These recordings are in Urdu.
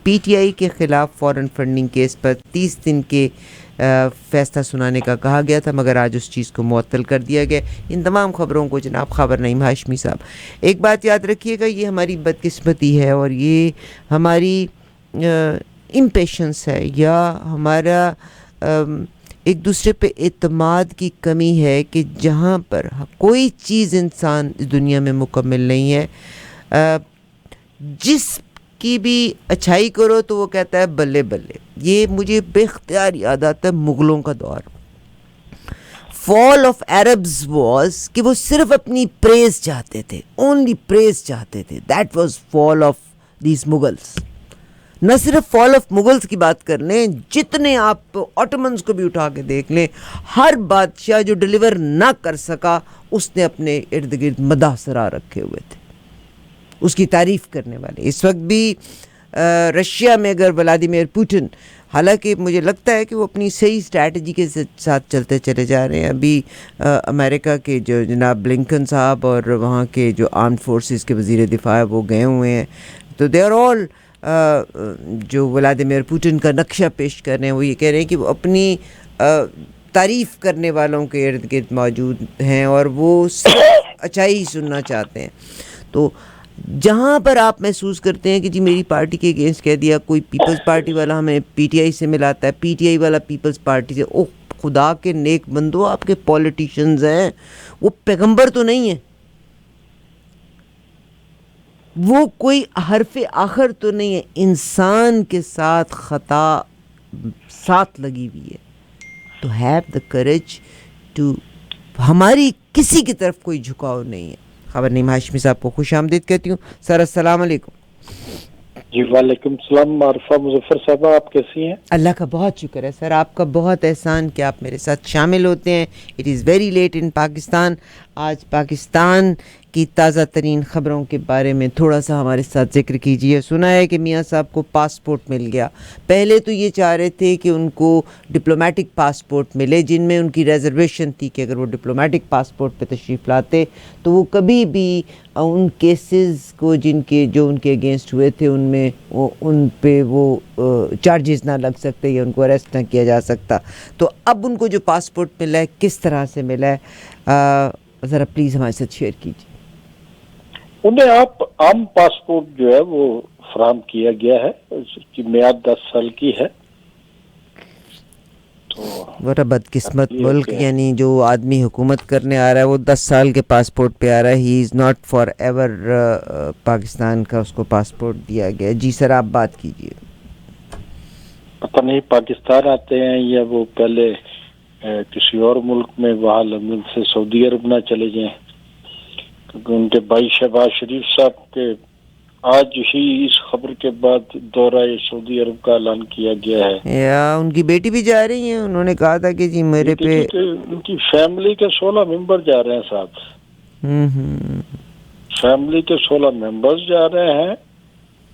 پی ٹی آئی کے خلاف فورن فنڈنگ کیس پر 30 دن کے فیصلہ سنانے کا کہا گیا تھا، مگر آج اس چیز کو معطل کر دیا گیا. ان تمام خبروں کو جناب خبر نعیم ہاشمی صاحب، ایک بات یاد رکھیے گا، یہ ہماری بدقسمتی ہے اور یہ ہماری امپیشنس ہے یا ہمارا ایک دوسرے پہ اعتماد کی کمی ہے کہ جہاں پر کوئی چیز انسان اس دنیا میں مکمل نہیں ہے، جس کی بھی اچھائی کرو تو وہ کہتا ہے بلے بلے. یہ مجھے بے اختیار یاد آتا ہے مغلوں کا دور. فال آف عربز واز کہ وہ صرف اپنی پریز چاہتے تھے، اونلی پریز چاہتے تھے. That was fall of these Mughals. نہ صرف فال آف مغلس کی بات کر لیں، جتنے آپ آٹومنز کو بھی اٹھا کے دیکھ لیں، ہر بادشاہ جو ڈیلیور نہ کر سکا اس نے اپنے ارد گرد مداح سرا رکھے ہوئے تھے، اس کی تعریف کرنے والے. اس وقت بھی رشیا میں اگر ولادیمیر پوٹن، حالانکہ مجھے لگتا ہے کہ وہ اپنی صحیح اسٹریٹجی کے ساتھ چلتے چلے جا رہے ہیں. ابھی امریکہ کے جو جناب بلنکن صاحب اور وہاں کے جو آرمڈ فورسز کے وزیر دفاع ہے وہ گئے ہوئے ہیں، تو دے آر آل جو ولادیمیر پوٹن کا نقشہ پیش کر رہے ہیں، وہ یہ کہہ رہے ہیں کہ وہ اپنی تعریف کرنے والوں کے ارد گرد موجود ہیں اور وہ صرف اچھائی سننا چاہتے ہیں. تو جہاں پر آپ محسوس کرتے ہیں کہ جی میری پارٹی کے اگینسٹ کہہ دیا، کوئی پیپلز پارٹی والا ہمیں پی ٹی آئی سے ملاتا ہے، پی ٹی آئی والا پیپلز پارٹی سے، اوہ خدا کے نیک بندو، آپ کے پولیٹیشنز ہیں، وہ پیغمبر تو نہیں ہیں، وہ کوئی حرف آخر تو نہیں ہے، انسان کے ساتھ خطا ساتھ لگی ہوئی ہے. تو ہیو دا کریج ٹو، ہماری کسی کی طرف کوئی جھکاؤ نہیں ہے. خبر نعیم ہاشمی صاحب کو خوش آمدید کہتی ہوں. سر السلام علیکم. جی وعلیکم السلام. عارفہ مظفر صاحبہ، آپ کیسی ہیں؟ اللہ کا بہت شکر ہے سر، آپ کا بہت احسان کہ آپ میرے ساتھ شامل ہوتے ہیں. اٹ از ویری لیٹ ان پاکستان. آج پاکستان کی تازہ ترین خبروں کے بارے میں تھوڑا سا ہمارے ساتھ ذکر کیجیے. سنا ہے کہ میاں صاحب کو پاسپورٹ مل گیا. پہلے تو یہ چاہ رہے تھے کہ ان کو ڈپلومیٹک پاسپورٹ ملے، جن میں ان کی ریزرویشن تھی کہ اگر وہ ڈپلومیٹک پاسپورٹ پہ تشریف لاتے تو وہ کبھی بھی ان کیسز کو جو ان کے اگینسٹ ہوئے تھے ان میں ان پہ وہ چارجز نہ لگ سکتے یا ان کو اریسٹ نہ کیا جا سکتا. تو اب ان کو جو پاسپورٹ ملا ہے کس طرح سے ملا ہے، ذرا پلیز ہمارے ساتھ شیئر کیجیے. انہیں عام پاسپورٹ جو ہے وہ فراہم کیا گیا ہے، اس کی میعاد 10 سال کی ہے. تو بڑا بدقسمت ملک، یعنی جو آدمی حکومت کرنے آ رہا ہے وہ 10 سال کے پاسپورٹ پہ آ رہا ہے. ہی از ناٹ فار ایور پاکستان کا اس کو پاسپورٹ دیا گیا. جی سر آپ بات کیجیے. پتہ نہیں پاکستان آتے ہیں یا وہ پہلے کسی اور ملک میں، وہاں لندن سے سعودی عرب نہ چلے جائیں، کیونکہ ان کے بھائی شہباز شریف صاحب کے آج ہی اس خبر کے بعد دورہ سعودی عرب کا اعلان کیا گیا ہے. یا ان کی بیٹی بھی جا رہی ہیں، انہوں نے کہا تھا کہ جی میرے پہ ان کی فیملی کے 16 ممبر جا رہے ہیں صاحب. فیملی کے 16 ممبرز جا رہے ہیں،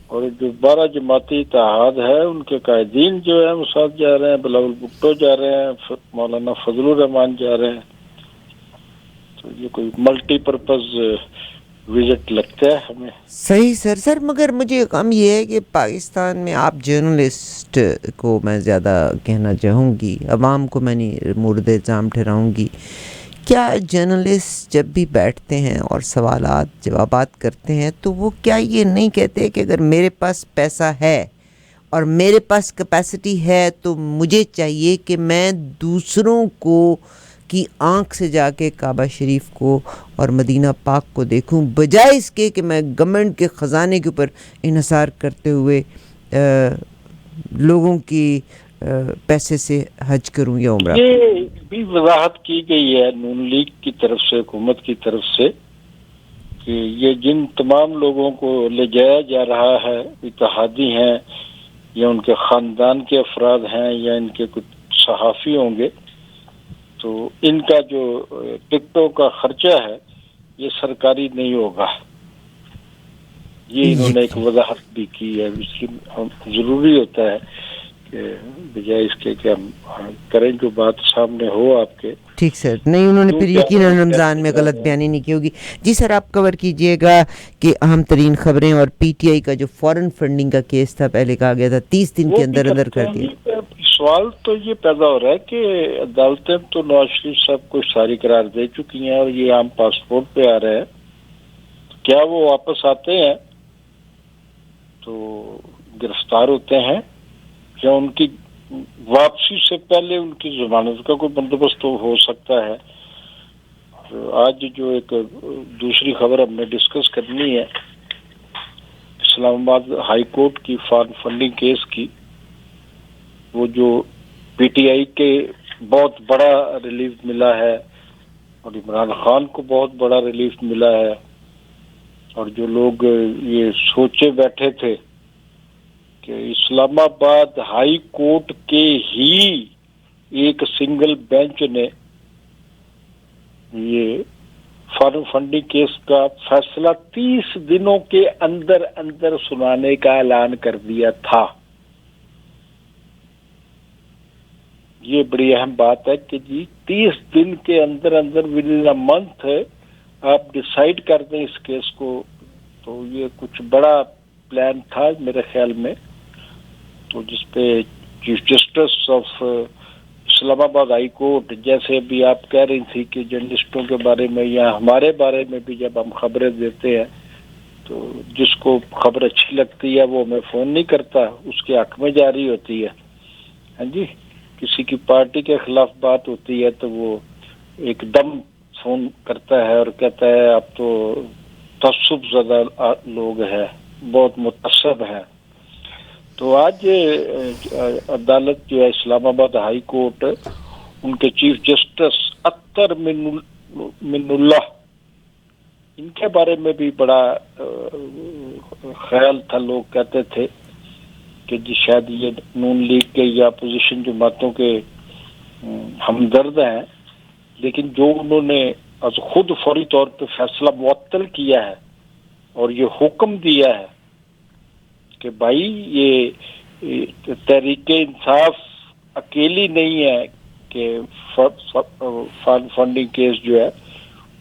اور جو 12 جماعتی اتحاد ہے ان کے قائدین جو ہیں وہ ساتھ جا رہے ہیں. بلاول بھٹو جا رہے ہیں، مولانا فضل الرحمان جا رہے ہیں. تو یہ کوئی ملٹی پرپز وزٹ لگتا ہے ہمیں. صحیح سر مگر مجھے غم یہ ہے کہ پاکستان میں آپ جرنلسٹ کو میں زیادہ کہنا چاہوں گی، عوام کو میں نہیں مورد الزام ٹھہراؤں گی. کیا جرنلسٹ جب بھی بیٹھتے ہیں اور سوالات جوابات کرتے ہیں تو وہ کیا یہ نہیں کہتے کہ اگر میرے پاس پیسہ ہے اور میرے پاس کیپیسٹی ہے تو مجھے چاہیے کہ میں دوسروں کو کی آنکھ سے جا کے کعبہ شریف کو اور مدینہ پاک کو دیکھوں، بجائے اس کے کہ میں گورنمنٹ کے خزانے کے اوپر انحصار کرتے ہوئے لوگوں کی پیسے سے حج کروں یا عمرہ. یہ بھی وضاحت کی گئی ہے نون لیگ کی طرف سے، حکومت کی طرف سے، کہ یہ جن تمام لوگوں کو لے جایا جا رہا ہے، اتحادی ہیں یا ان کے خاندان کے افراد ہیں یا ان کے کچھ صحافی ہوں گے، تو ان کا جو ٹکٹوں کا خرچہ ہے یہ سرکاری نہیں ہوگا. یہ انہوں نے ایک وضاحت بھی کی ہے. اس کی ضروری ہوتا ہے کہ بجائے اس کے کہ ہم کریں جو بات سامنے ہو آپ کے. ٹھیک سر. نہیں انہوں نے پھر یقیناً رمضان میں غلط بیانی نہیں کی ہوگی. جی سر آپ کور کیجئے گا کہ اہم ترین خبریں اور پی ٹی آئی کا جو فورن فنڈنگ کا کیس تھا پہلے کہا گیا تھا 30 دن کے اندر اندر کر دیا. سوال تو یہ پیدا ہو رہا ہے کہ عدالتیں تو نواز شریف صاحب کو ساری قرار دے چکی ہیں اور یہ عام پاسپورٹ پہ آ رہے ہیں. کیا وہ واپس آتے ہیں تو گرفتار ہوتے ہیں یا ان کی واپسی سے پہلے ان کی ضمانت کا کوئی بندوبست تو ہو سکتا ہے. آج جو ایک دوسری خبر ہم نے ڈسکس کرنی ہے اسلام آباد ہائی کورٹ کی فارم فنڈنگ کیس کی. وہ جو پی ٹی آئی کے بہت بڑا ریلیف ملا ہے اور عمران خان کو بہت بڑا ریلیف ملا ہے اور جو لوگ یہ سوچے بیٹھے تھے کہ اسلام آباد ہائی کورٹ کے ہی ایک سنگل بینچ نے یہ فارم فنڈنگ کیس کا فیصلہ 30 دنوں کے اندر اندر سنانے کا اعلان کر دیا تھا. یہ بڑی اہم بات ہے کہ جی 30 دن کے اندر اندر ود ان اے منتھ آپ ڈیسائیڈ کر دیں اس کیس کو. تو یہ کچھ بڑا پلان تھا میرے خیال میں تو جس پہ چیف جسٹس آف اسلام آباد ہائی کورٹ جیسے بھی آپ کہہ رہی تھی کہ جرنلسٹوں کے بارے میں یا ہمارے بارے میں بھی جب ہم خبریں دیتے ہیں تو جس کو خبر اچھی لگتی ہے وہ ہمیں فون نہیں کرتا اس کے حق میں جاری ہوتی ہے. ہاں جی کسی کی پارٹی کے خلاف بات ہوتی ہے تو وہ ایک دم فون کرتا ہے اور کہتا ہے اب تو تعصب زدہ لوگ ہیں بہت متعصب ہیں. تو آج عدالت جو ہے اسلام آباد ہائی کورٹ ان کے چیف جسٹس اختر من اللہ ان کے بارے میں بھی بڑا خیال تھا. لوگ کہتے تھے کہ جی شاید یہ نون لیگ کے یا اپوزیشن جماعتوں کے ہمدرد ہیں لیکن جو انہوں نے از خود فوری طور پہ فیصلہ معطل کیا ہے اور یہ حکم دیا ہے کہ بھائی یہ تحریک انصاف اکیلی نہیں ہے کہ فنڈنگ کیس جو ہے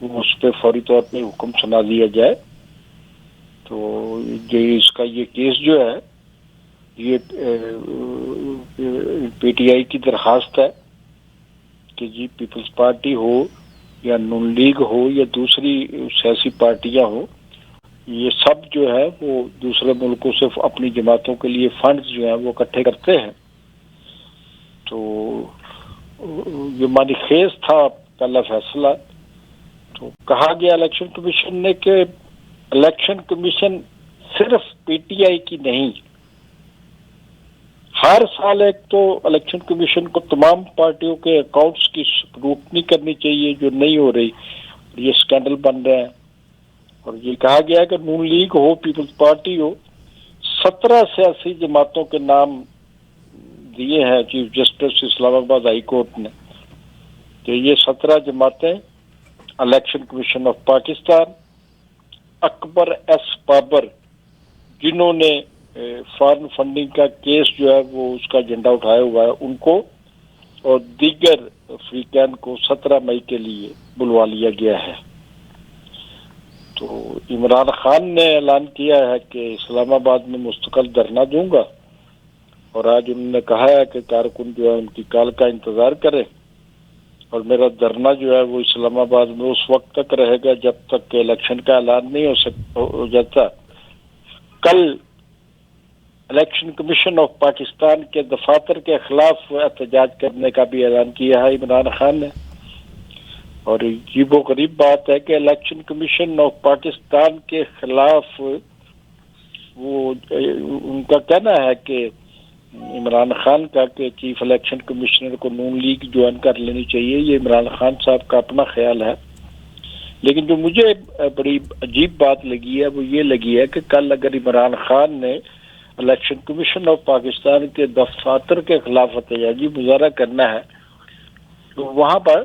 وہ اس پہ فوری طور پہ حکم سنا دیا جائے. تو یہ اس کا یہ کیس جو ہے یہ پی ٹی آئی کی درخواست ہے کہ جی پیپلز پارٹی ہو یا نون لیگ ہو یا دوسری سیاسی پارٹیاں ہوں یہ سب جو ہے وہ دوسرے ملکوں سے اپنی جماعتوں کے لیے فنڈز جو ہیں وہ اکٹھے کرتے ہیں. تو یہ معنی خیز تھا پہلا فیصلہ. تو کہا گیا الیکشن کمیشن نے کہ الیکشن کمیشن صرف پی ٹی آئی کی نہیں ہر سال ایک تو الیکشن کمیشن کو تمام پارٹیوں کے اکاؤنٹس کی اسکروٹنی کرنی چاہیے جو نہیں ہو رہی. یہ اسکینڈل بن رہے ہیں اور یہ کہا گیا کہ نون لیگ ہو پیپلز پارٹی ہو 17 سیاسی جماعتوں کے نام دیے ہیں چیف جسٹس اسلام آباد ہائی کورٹ نے کہ یہ 17 جماعتیں election commission of Pakistan Akbar S Babar جنہوں نے فارن فنڈنگ کا کیس جو ہے وہ اس کا ایجنڈا اٹھایا ہوا ہے ان کو اور دیگر فریقین کو 17 مئی کے لیے بلوا لیا گیا ہے. تو عمران خان نے اعلان کیا ہے کہ اسلام آباد میں مستقل دھرنا دوں گا اور آج انہوں نے کہا ہے کہ کارکن جو ہے ان کی کال کا انتظار کرے اور میرا دھرنا جو ہے وہ اسلام آباد میں اس وقت تک رہے گا جب تک کہ الیکشن کا اعلان نہیں ہو جاتا. کل الیکشن کمیشن آف پاکستان کے دفاتر کے خلاف احتجاج کرنے کا بھی اعلان کیا ہے عمران خان نے. اور عجیب و غریب بات ہے کہ الیکشن کمیشن آف پاکستان کے خلاف وہ ان کا کہنا ہے کہ عمران خان کا کہ چیف الیکشن کمشنر کو نون لیگ جوائن کر لینی چاہیے. یہ عمران خان صاحب کا اپنا خیال ہے لیکن جو مجھے بڑی عجیب بات لگی ہے وہ یہ لگی ہے کہ کل اگر عمران خان نے الیکشن کمیشن آف پاکستان کے دفاتر کے خلاف احتجاجی مظاہرہ کرنا ہے تو وہاں پر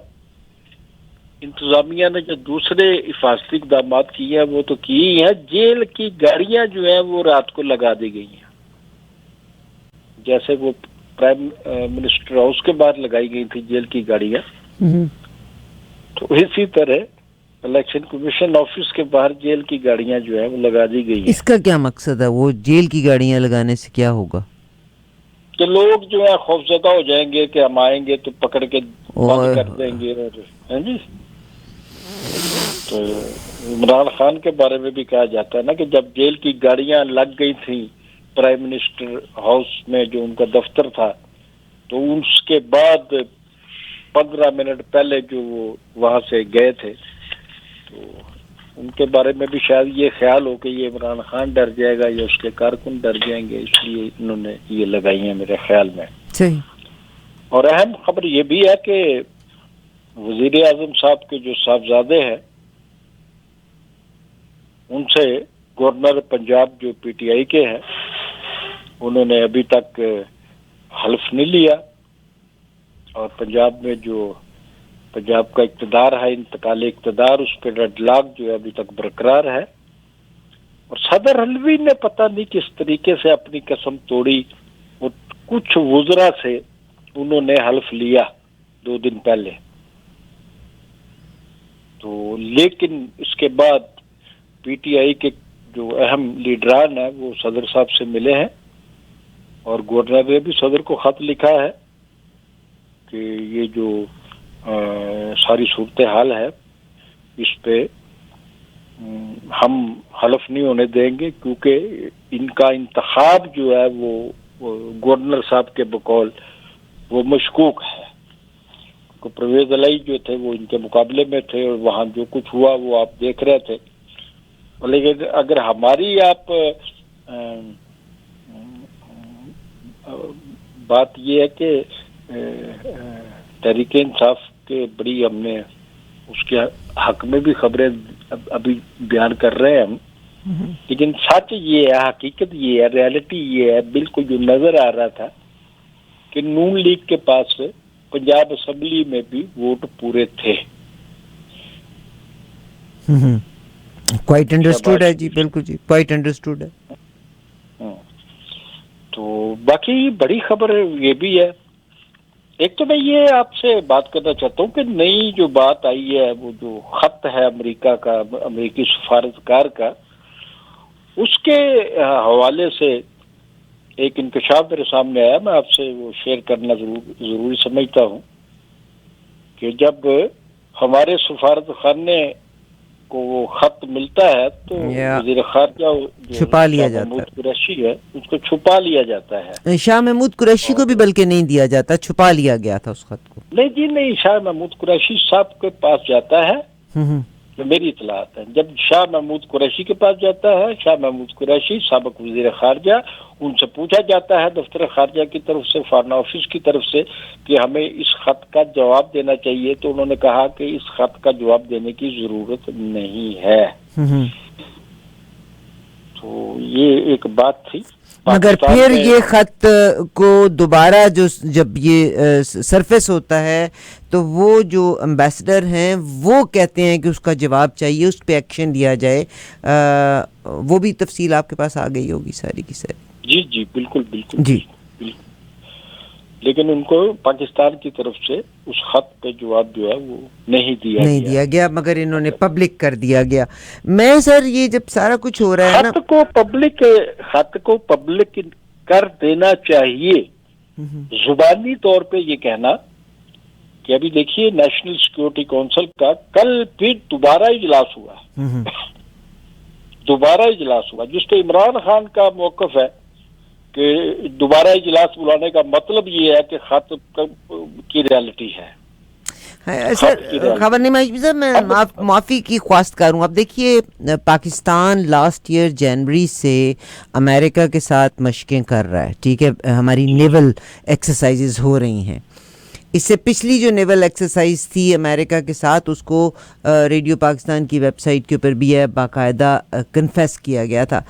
انتظامیہ نے جو دوسرے حفاظتی اقدامات کیے ہیں وہ تو کی ہی ہیں. جیل کی گاڑیاں جو ہیں وہ رات کو لگا دی گئی ہیں جیسے وہ پرائم منسٹر ہاؤس کے باہر لگائی گئی تھی جیل کی گاڑیاں، تو اسی طرح الیکشن کمیشن آفس کے باہر جیل کی گاڑیاں جو ہیں وہ لگا دی گئی ہیں۔ اس کا کیا مقصد ہے؟ وہ جیل کی گاڑیاں لگانے سے کیا ہوگا؟ کہ لوگ جو ہے خوفزدہ ہو جائیں گے کہ ہم آئیں گے تو پکڑ کے بند کر دیں گے، اور ہاں جی۔ تو عمران خان کے بارے میں بھی کہا جاتا ہے نا کہ جب جیل کی گاڑیاں لگ گئی تھیں پرائم منسٹر ہاؤس میں جو ان کا دفتر تھا، تو اس کے بعد 15 منٹ پہلے جو وہ وہاں سے گئے تھے، تو ان کے بارے میں بھی شاید یہ خیال ہو کہ یہ عمران خان ڈر جائے گا یا اس کے کارکن ڈر جائیں گے، اس لیے انہوں نے یہ لگائی ہیں میرے خیال میں۔ صحیح۔ اور اہم خبر یہ بھی ہے کہ وزیر اعظم صاحب کے جو صاحبزادے ہیں، ان سے گورنر پنجاب جو پی ٹی آئی کے ہیں، انہوں نے ابھی تک حلف نہیں لیا، اور پنجاب میں جو پنجاب کا اقتدار ہے، انتقال اقتدار، اس پہ ڈیڈ لاک جو ہے ابھی تک برقرار ہے۔ اور صدر حلوی نے پتہ نہیں کس طریقے سے اپنی قسم توڑی، وہ کچھ وزراء سے انہوں نے حلف لیا 2 دن پہلے، تو لیکن اس کے بعد پی ٹی آئی کے جو اہم لیڈران ہیں وہ صدر صاحب سے ملے ہیں، اور گورنر نے بھی صدر کو خط لکھا ہے کہ یہ جو ساری صورتحال ہے اس پہ ہم حلف نہیں ہونے دیں گے، کیونکہ ان کا انتخاب جو ہے وہ گورنر صاحب کے بقول وہ مشکوک ہے۔ پرویز علیہ جو تھے وہ ان کے مقابلے میں تھے، اور وہاں جو کچھ ہوا وہ آپ دیکھ رہے تھے۔ لیکن اگر ہماری آپ بات یہ ہے کہ تحریک انصاف کے بڑی ہم نے اس کے حق میں بھی خبریں ابھی بیان کر رہے ہیں ہم، لیکن سچ یہ ہے، حقیقت یہ ہے، ریالٹی یہ ہے، بالکل جو نظر آ رہا تھا کہ نون لیگ کے پاس پنجاب اسمبلی میں بھی ووٹ پورے تھے۔ کوائٹ انڈرسٹوڈ ہے جی، بالکل جی، کوائٹ انڈرسٹوڈ ہے۔ تو باقی بڑی خبر یہ بھی ہے، ایک تو میں یہ آپ سے بات کرنا چاہتا ہوں کہ نئی جو بات آئی ہے، وہ جو خط ہے امریکہ کا، امریکی سفارتکار کا، اس کے حوالے سے ایک انکشاف میرے سامنے آیا، میں آپ سے وہ شیئر کرنا ضروری سمجھتا ہوں کہ جب ہمارے سفارت خانے کو وہ خط ملتا ہے تو وزیر خارجہ چھپا لیا جاتا محمود قریشی ہے، اس کو چھپا لیا جاتا ہے۔ شاہ محمود قریشی کو بھی بلکہ نہیں دیا جاتا، چھپا لیا گیا تھا اس خط کو۔ نہیں جی نہیں، شاہ محمود قریشی صاحب کے پاس جاتا ہے، جو میری اطلاعات ہے، جب شاہ محمود قریشی کے پاس جاتا ہے، شاہ محمود قریشی سابق وزیر خارجہ، ان سے پوچھا جاتا ہے دفتر خارجہ کی طرف سے، فارن آفس کی طرف سے، کہ ہمیں اس خط کا جواب دینا چاہیے، تو انہوں نے کہا کہ اس خط کا جواب دینے کی ضرورت نہیں ہے۔ تو یہ ایک بات تھی۔ مگر پھر یہ خط کو دوبارہ جب یہ سرفیس ہوتا ہے تو وہ جو امبیسڈر ہیں وہ کہتے ہیں کہ اس کا جواب چاہیے، اس پہ ایکشن لیا جائے، وہ بھی تفصیل آپ کے پاس آ گئی ہوگی ساری کی ساری۔ جی جی بالکل بالکل جی، لیکن ان کو پاکستان کی طرف سے اس خط پہ جواب جو ہے وہ نہیں دیا گیا، مگر انہوں نے پبلک کر دیا گیا۔ میں سر یہ جب سارا کچھ ہو رہا ہے نا، خط کو پبلک کر دینا چاہیے، زبانی طور پہ یہ کہنا کہ ابھی دیکھیے نیشنل سیکورٹی کونسل کا کل پھر دوبارہ اجلاس ہوا جس پہ عمران خان کا موقف ہے کہ دوبارہ اجلاس بلانے کا مطلب یہ ہے کہ خط کی ریالٹی ہے۔ سر خبر نہیں، میں معافی کی خواست کروں۔ اب دیکھیے پاکستان لاسٹ ایئر جنوری سے امریکہ کے ساتھ مشقیں کر رہا ہے، ٹھیک ہے، ہماری نیول ایکسرسائزز ہو رہی ہیں۔ اس سے پچھلی جو نیول ایکسرسائز تھی امریکہ کے ساتھ، اس کو ریڈیو پاکستان کی ویب سائٹ کے اوپر بھی ہے باقاعدہ کنفیس کیا گیا تھا۔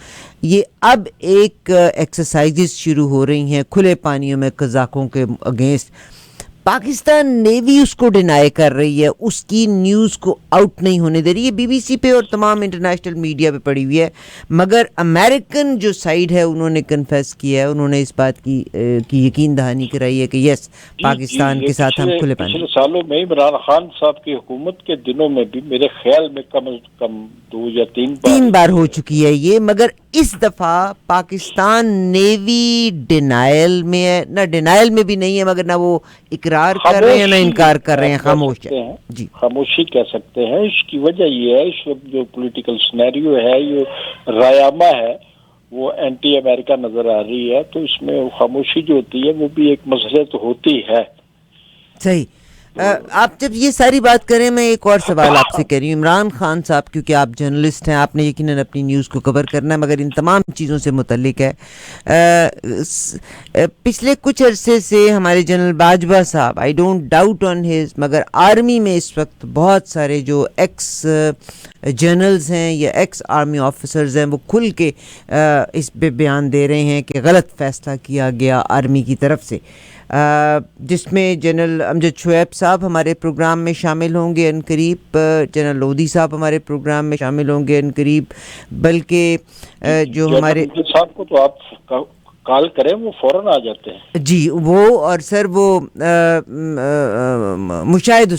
یہ اب ایک ایکسرسائزز شروع ہو رہی ہیں کھلے پانیوں میں قزاقوں کے اگینسٹ۔ پاکستان نیوی اس کو ڈینائی کر رہی ہے, اس کی نیوز کو آؤٹ نہیں ہونے دے رہی ہے, BBC پہ اور تمام انٹرنیشنل میڈیا پہ پڑی ہوئی ہے, مگر امریکن جو سائیڈ ہے انہوں نے کنفیس کیا ہے, انہوں نے اس بات کی یقین دہانی کرائی ہے کہ یس پاکستان کے ساتھ ہم کھلے پانے. پچھلے سالوں میں عمران خان صاحب کی حکومت کے دنوں میں بھی میرے خیال میں کم از کم 2 یا 3 بار ہو چکی ہے یہ, مگر اس دفعہ پاکستان نیوی ڈینائل میں ہے, نہ ڈینائل میں بھی نہیں ہے مگر نہ وہ اقرار کر رہے ہیں نہ انکار کر رہے ہیں, خاموش ہے. جی خاموشی کہہ سکتے ہیں. اس کی وجہ یہ ہے اس وقت جو پولیٹیکل سینیریو ہے, یہ رایامہ ہے, وہ اینٹی امریکہ نظر آ رہی ہے, تو اس میں خاموشی جو ہوتی ہے وہ بھی ایک مسئلہ تو ہوتی ہے. صحیح. آپ جب یہ ساری بات کریں, میں ایک اور سوال آپ سے کر رہی ہوں. عمران خان صاحب, کیونکہ آپ جرنلسٹ ہیں, آپ نے یقیناً اپنی نیوز کو کور کرنا ہے, مگر ان تمام چیزوں سے متعلق ہے. پچھلے کچھ عرصے سے ہمارے جنرل باجوہ صاحب, I don't doubt on his, مگر آرمی میں اس وقت بہت سارے جو ایکس جنرلز ہیں یا ایکس آرمی آفیسرز ہیں وہ کھل کے اس پہ بیان دے رہے ہیں کہ غلط فیصلہ کیا گیا آرمی کی طرف سے, جس میں جنرل امجد شعیب صاحب ہمارے پروگرام میں شامل ہوں گے ان قریب, جنرل لودھی صاحب ہمارے پروگرام میں شامل ہوں گے ان قریب, بلکہ جو ہمارے صاحب کو تو آپ کال کریں وہ فوراً آ جاتے ہیں. جی وہ, اور سر وہ مشاہد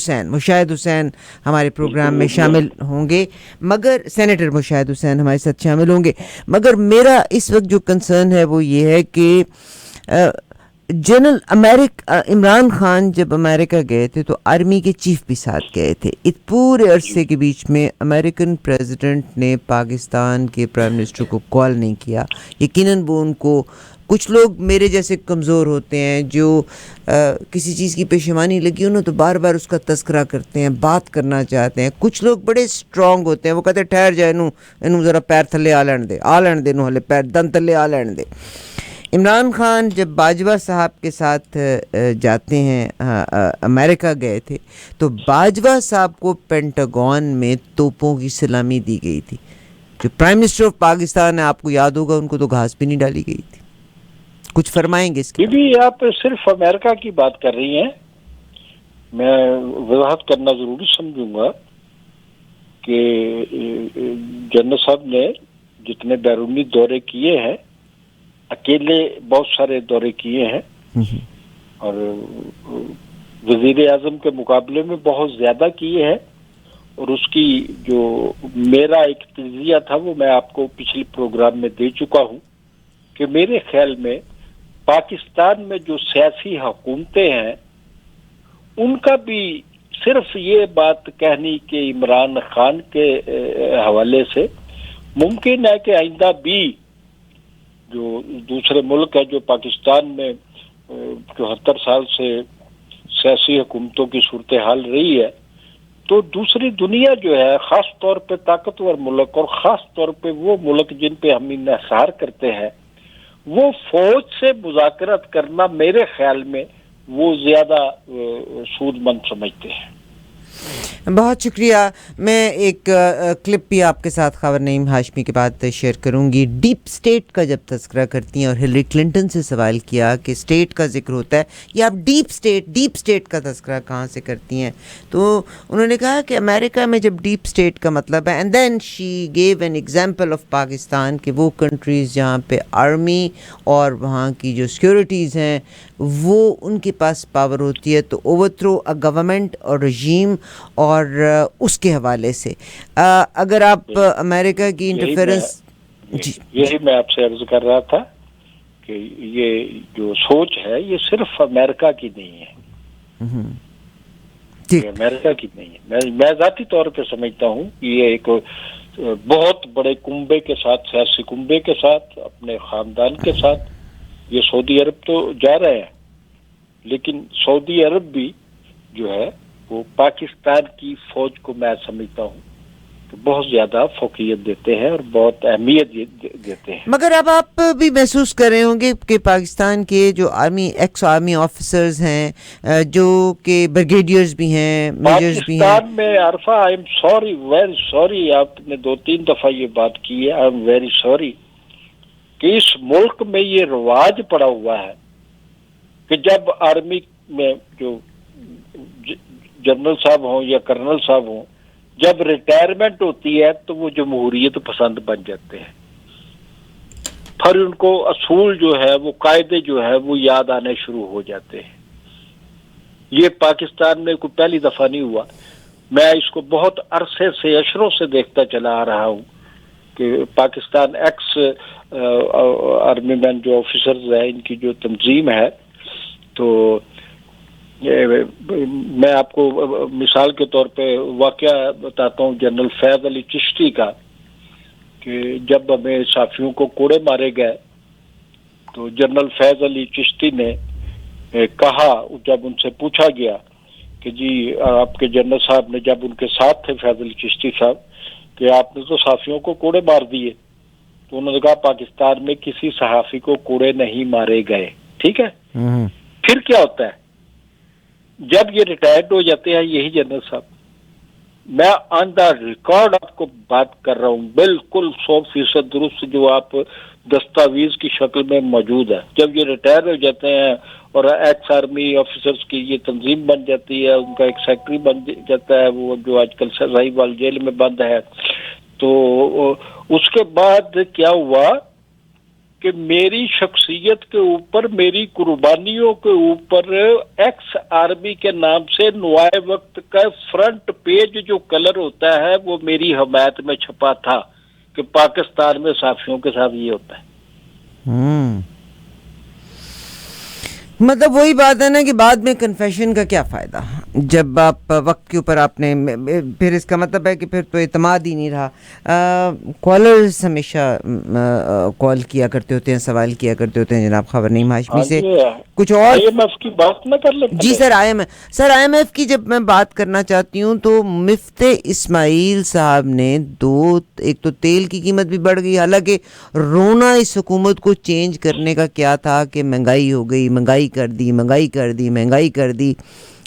حسین ہمارے پروگرام میں شامل ہوں گے, مگر سینیٹر مشاہد حسین ہمارے ساتھ شامل ہوں گے. مگر میرا اس وقت جو کنسرن ہے وہ یہ ہے کہ جنرل عمران خان جب امریکہ گئے تھے تو آرمی کے چیف بھی ساتھ گئے تھے. اس پورے عرصے کے بیچ میں امریکن پریزیڈنٹ نے پاکستان کے پرائم منسٹر کو کال نہیں کیا. یقیناً وہ ان کو, کچھ لوگ میرے جیسے کمزور ہوتے ہیں جو کسی چیز کی پشیمانی لگی انہوں تو بار بار اس کا تذکرہ کرتے ہیں, بات کرنا چاہتے ہیں. کچھ لوگ بڑے اسٹرانگ ہوتے ہیں, وہ کہتے ہیں ٹھہر جائے انہوں ذرا پیر تھلے آ لین دے نو ہلے پیر دن تھلے آ لین دے. عمران خان جب باجوہ صاحب کے ساتھ جاتے ہیں, امریکہ گئے تھے, تو باجوہ صاحب کو پینٹاگون میں توپوں کی سلامی دی گئی تھی. جو پرائم منسٹر آف پاکستان ہے, آپ کو یاد ہوگا, ان کو تو گھاس بھی نہیں ڈالی گئی تھی. کچھ فرمائیں گے اس کے بھی؟ آپ صرف امریکہ کی بات کر رہی ہیں, میں وضاحت کرنا ضروری سمجھوں گا کہ جنرل صاحب نے جتنے بیرونی دورے کیے ہیں, اکیلے بہت سارے دورے کیے ہیں, اور وزیر اعظم کے مقابلے میں بہت زیادہ کیے ہیں. اور اس کی جو میرا ایک تجزیہ تھا وہ میں آپ کو پچھلے پروگرام میں دے چکا ہوں کہ میرے خیال میں پاکستان میں جو سیاسی حکومتیں ہیں ان کا بھی صرف یہ بات کہنی کہ عمران خان کے حوالے سے ممکن ہے کہ آئندہ بھی جو دوسرے ملک ہے جو پاکستان میں 74 سال سے سیاسی حکومتوں کی صورتحال رہی ہے, تو دوسری دنیا جو ہے خاص طور پہ طاقتور ملک اور خاص طور پہ وہ ملک جن پہ ہم انحصار کرتے ہیں, وہ فوج سے مذاکرات کرنا میرے خیال میں وہ زیادہ سود مند سمجھتے ہیں. بہت شکریہ. میں ایک کلپ بھی آپ کے ساتھ خاور نعیم ہاشمی کے بعد شیئر کروں گی. ڈیپ اسٹیٹ کا جب تذکرہ کرتی ہیں اور ہلری کلنٹن سے سوال کیا کہ اسٹیٹ کا ذکر ہوتا ہے یا آپ ڈیپ اسٹیٹ کا تذکرہ کہاں سے کرتی ہیں, تو انہوں نے کہا کہ امریکہ میں جب ڈیپ اسٹیٹ کا مطلب ہے, and then she gave an example of Pakistan کہ وہ کنٹریز جہاں پہ آرمی اور وہاں کی جو سیکورٹیز ہیں وہ ان کے پاس پاور ہوتی ہے تو اوور تھرو اے گورنمنٹ اور رجیم, اور اس کے حوالے سے اگر آپ امریکہ کی انٹرفیرنس, یہی میں آپ سے عرض کر رہا تھا کہ یہ جو سوچ ہے یہ صرف امریکہ کی نہیں ہے, یہ امریکہ کی نہیں ہے. میں ذاتی طور پہ سمجھتا ہوں کہ یہ ایک بہت بڑے کنبے کے ساتھ, سیاسی کنبے کے ساتھ, اپنے خاندان کے ساتھ یہ سعودی عرب تو جا رہے ہیں, لیکن سعودی عرب بھی جو ہے وہ پاکستان کی فوج کو میں سمجھتا ہوں کہ بہت زیادہ فوقیت دیتے ہیں اور بہت اہمیت دیتے ہیں. مگر اب آپ بھی محسوس کر رہے ہوں گے کہ پاکستان کے جو ایکس آرمی آفیسرز ہیں جو کہ بریگیڈیئرز بھی ہیں, میجرز بھی ہیں, پاکستان میں Arfa I am sorry, very sorry, آپ نے 2-3 دفعہ یہ بات کی ہے, آئی ایم ویری سوری کہ اس ملک میں یہ رواج پڑا ہوا ہے کہ جب آرمی میں جو جنرل صاحب ہوں یا کرنل صاحب ہوں، جب ریٹائرمنٹ ہوتی ہے تو وہ جمہوریت پسند بن جاتے ہیں، پھر ان کو اصول جو ہے، وہ قاعدے جو ہے وہ یاد آنے شروع ہو جاتے ہیں۔ یہ پاکستان میں کوئی پہلی دفعہ نہیں ہوا، میں اس کو بہت عرصے سے، اشروں سے دیکھتا چلا آ رہا ہوں کہ پاکستان ایکس آرمی مین جو آفیسرز ہیں، ان کی جو تنظیم ہے، تو میں آپ کو مثال کے طور پہ واقعہ بتاتا ہوں جنرل فیض علی چشتی کا، کہ جب ہمیں صحافیوں کو کوڑے مارے گئے تو جنرل فیض علی چشتی نے کہا، جب ان سے پوچھا گیا کہ جی آپ کے جنرل صاحب نے، جب ان کے ساتھ تھے فیض علی چشتی صاحب، کہ آپ نے تو صحافیوں کو کوڑے مار دیے، تو انہوں نے کہا پاکستان میں کسی صحافی کو کوڑے نہیں مارے گئے، ٹھیک ہے۔ پھر کیا ہوتا ہے جب یہ ریٹائرڈ ہو جاتے ہیں یہی جنرل صاحب، میں آن دا ریکارڈ آپ کو بات کر رہا ہوں، بالکل 100% درست، جو آپ دستاویز کی شکل میں موجود ہے، جب یہ ریٹائر ہو جاتے ہیں اور ایکس آرمی آفیسرز کی یہ تنظیم بن جاتی ہے، ان کا ایک سیکٹری بن جاتا ہے، وہ جو آج کل سرائی وال جیل میں بند ہے، تو اس کے بعد کیا ہوا کہ میری شخصیت کے اوپر، میری قربانیوں کے اوپر ایکس آرمی کے نام سے نوائے وقت کا فرنٹ پیج جو کلر ہوتا ہے وہ میری حمایت میں چھپا تھا کہ پاکستان میں صحافیوں کے ساتھ یہ ہوتا ہے۔ مطلب وہی بات ہے نا کہ بعد میں کنفیشن کا کیا فائدہ جب آپ وقت کے اوپر آپ نے، پھر اس کا مطلب ہے کہ پھر تو اعتماد ہی نہیں رہا۔ کالرز ہمیشہ کال کیا کرتے ہوتے ہیں، سوال کیا کرتے ہوتے ہیں جناب خبر نہیں ہاشمی سے کچھ اور۔ آئی ایم ایف کی بات نہ کر لیں جی سر، آئی ایم ایف کی جب میں بات کرنا چاہتی ہوں تو مفتی اسماعیل صاحب نے ایک تو تیل کی قیمت بھی بڑھ گئی، حالانکہ رونا اس حکومت کو چینج کرنے کا کیا تھا کہ مہنگائی ہو گئی، مہنگائی کر دی،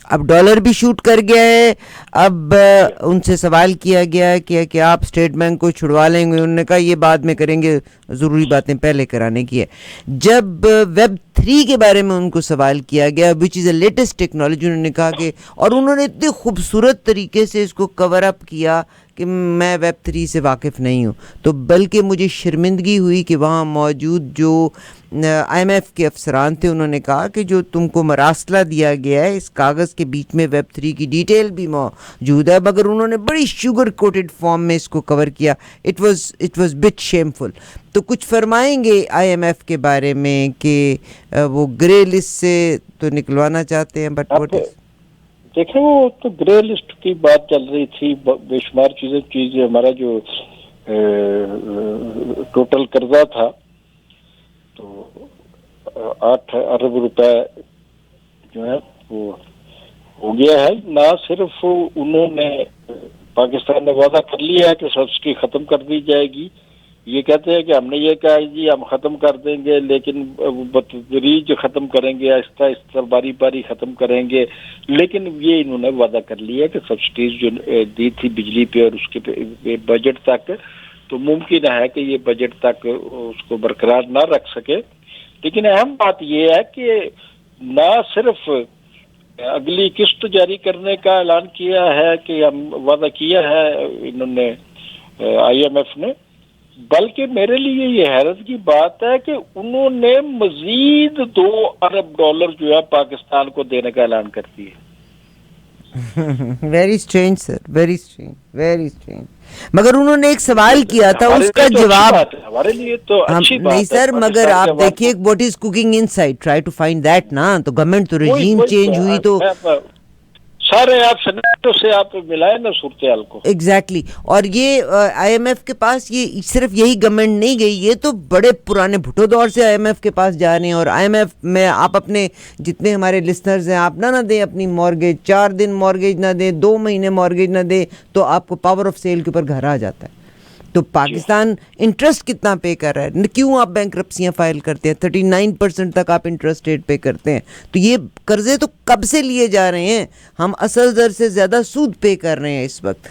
اب ڈالر بھی شوٹ کر گیا ہے۔ اب ان سے سوال کیا گیا کہ آپ اسٹیٹ بینک کو چھڑوا لیں گے، انہوں نے کہا یہ بعد میں کریں گے، ضروری باتیں پہلے کرانے کی ہے۔ جب ویب 3 کے بارے میں ان کو سوال کیا گیا، وچ از اے لیٹسٹ ٹیکنالوجی، انہوں نے کہا کہ، اور انہوں نے اتنے خوبصورت طریقے سے اس کو کور اپ کیا کہ میں ویب 3 سے واقف نہیں ہوں، تو بلکہ مجھے شرمندگی ہوئی کہ وہاں موجود جو آئی ایم ایف کے افسران تھے، انہوں نے کہا کہ جو تم کو مراسلہ دیا گیا ہے اس کاغذ کے بیچ میں ویب 3 کی ڈیٹیل بھی موجود ہے، مگر انہوں نے بڑی شوگر کوٹڈ فارم میں اس کو کور کیا۔ It was but shameful. تو کچھ فرمائیں گے آئی ایم ایف کے بارے میں کہ وہ گرے لسٹ سے تو نکلوانا چاہتے ہیں، بٹ واٹ از؟ دیکھیں وہ تو گرے لسٹ کی بات چل رہی تھی، بے شمار چیزیں ہمارا جو ٹوٹل قرضہ تھا تو 8 ارب روپے جو ہے وہ ہو گیا ہے۔ نہ صرف انہوں نے، پاکستان نے وعدہ کر لیا ہے کہ سبسڈی ختم کر دی جائے گی، یہ کہتے ہیں کہ ہم نے یہ کہا جی ہم ختم کر دیں گے، لیکن بتدریج ختم کریں گے، آہستہ آہستہ باری باری ختم کریں گے، لیکن یہ انہوں نے وعدہ کر لیا کہ سبسڈیز جو دی تھی بجلی پہ اور اس کے بجٹ تک، تو ممکن ہے کہ یہ بجٹ تک اس کو برقرار نہ رکھ سکے۔ لیکن اہم بات یہ ہے کہ نہ صرف اگلی قسط جاری کرنے کا اعلان کیا ہے کہ ہم وعدہ کیا ہے انہوں نے، آئی ایم ایف نے، بلکہ میرے لیے یہ حیرت کی بات ہے کہ انہوں نے مزید 2 ارب ڈالر جو ہے پاکستان کو دینے کا اعلان کر دیا۔ ویری اسٹرینج سر، ویری اسٹرینج۔ مگر انہوں نے ایک سوال کیا تھا، اس کا جواب ہمارے لیے تو اچھی بات نہیں سر، مگر آپ دیکھیے what is cooking inside, try to find that نا، تو گورنمنٹ تو رجیم چینج ہوئی تو سارے آپ سینیٹوں سے آپ ملائیں نا صورتحال کو۔ ایگزیکٹلی، اور یہ آئی ایم ایف کے پاس یہ صرف یہی گورنمنٹ نہیں گئی، یہ تو بڑے پرانے بھٹو دور سے آئی ایم ایف کے پاس جا رہے ہیں، اور آئی ایم ایف میں آپ اپنے جتنے ہمارے لسنرز ہیں، آپ نہ دیں اپنی مارگیج، 4 دن مارگیج نہ دیں، 2 مہینے مارگیج نہ دیں، تو آپ کو پاور آف سیل کے اوپر گھر آ جاتا ہے۔ تو پاکستان انٹرسٹ کتنا پے کر رہا ہے؟ کیوں آپ بینکرپسیاں فائل کرتے ہیں؟ 39% تک آپ انٹرسٹ ریٹ پے کرتے ہیں، تو یہ قرضے تو کب سے لیے جا رہے ہیں؟ ہم اصل در سے زیادہ سود پے کر رہے ہیں اس وقت۔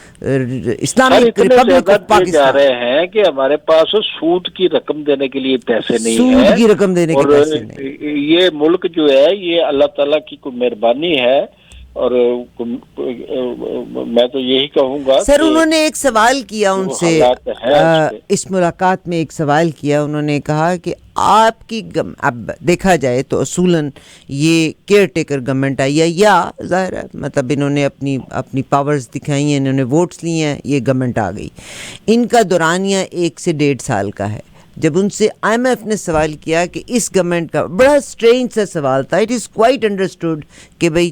اسلامک ریپبلک آف پاکستان جا رہے ہیں کہ ہمارے پاس سود کی رقم دینے کے لیے پیسے نہیں ہیں، سود کی رقم دینے کے پیسے نہیں۔ یہ ملک جو ہے، یہ اللہ تعالیٰ کی کوئی مہربانی ہے اور میں تو یہی کہوں گا سر انہوں نے ایک سوال کیا ان سے اس ملاقات میں، ایک سوال کیا انہوں نے، کہا کہ آپ کی اب دیکھا جائے تو اصولاً یہ کیئر ٹیکر گورنمنٹ آئی ہے، یا ظاہر ہے مطلب انہوں نے اپنی پاورز دکھائی ہیں، انہوں نے ووٹس لیے ہیں، یہ گورنمنٹ آ گئی، ان کا دورانیہ 1 سے 1.5 سال کا ہے۔ جب ان سے آئی ایم ایف نے سوال کیا کہ اس گورنمنٹ کا بڑا اسٹرینج سا سوال تھا، اٹ از کوائٹ انڈرسٹوڈ کہ بھئی